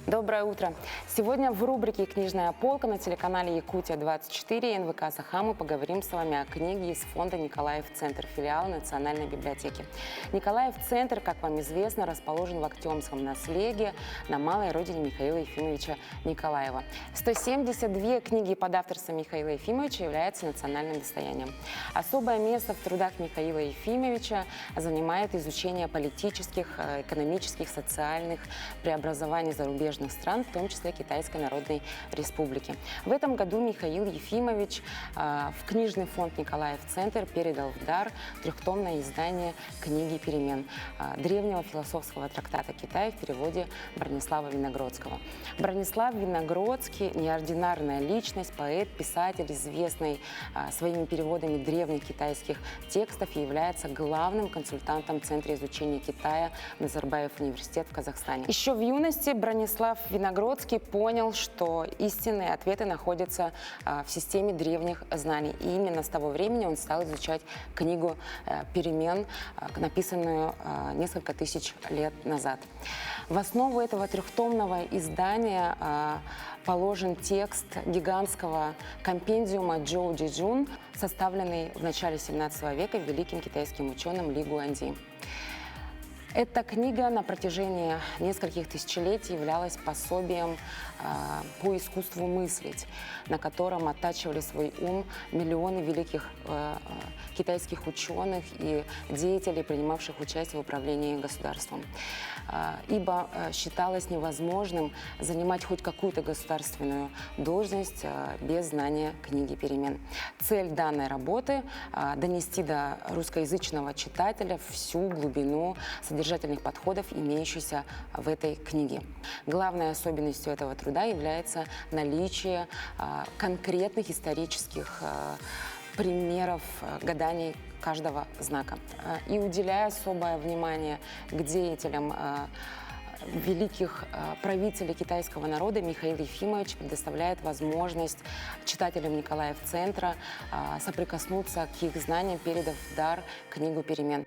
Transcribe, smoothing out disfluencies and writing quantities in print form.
Доброе утро! Сегодня в рубрике «Книжная полка» на телеканале «Якутия-24» НВК «Саха» мы поговорим с вами о книге из фонда «Николаев-центр», филиала Национальной библиотеки. Николаев-центр, как вам известно, расположен в Актемском наследии на малой родине Михаила Ефимовича Николаева. 172 книги под авторством Михаила Ефимовича являются национальным достоянием. Особое место в трудах Михаила Ефимовича занимает изучение политических, экономических, социальных преобразований зарубежных стран, в том числе Китайской Народной Республики. В этом году Михаил Ефимович в книжный фонд «Николаев-центр» передал в дар трехтомное издание «Книги перемен» древнего философского трактата Китая в переводе Бронислава Виногродского. Бронислав Виногродский – неординарная личность, поэт, писатель, известный своими переводами древних китайских текстов и является главным консультантом Центра изучения Китая Назарбаев университет в Казахстане. Еще в юности Бронислав Виногродский понял, что истинные ответы находятся в системе древних знаний. И именно с того времени он стал изучать книгу перемен, написанную несколько тысяч лет назад. В основу этого трехтомного издания положен текст гигантского компендиума Джоу Джиджун, составленный в начале 17 века великим китайским ученым Ли Гуанди. Эта книга на протяжении нескольких тысячелетий являлась пособием по искусству мыслить, на котором оттачивали свой ум миллионы великих китайских ученых и деятелей, принимавших участие в управлении государством. Ибо считалось невозможным занимать хоть какую-то государственную должность без знания книги перемен. Цель данной работы – донести до русскоязычного читателя всю глубину содержательных подходов, имеющихся в этой книге. Главной особенностью этого труда является наличие конкретных исторических примеров гаданий каждого знака. И уделяя особое внимание к деятелям великих правителей китайского народа, Михаил Ефимович предоставляет возможность читателям Николаев-центра соприкоснуться к их знаниям, передав в дар книгу перемен.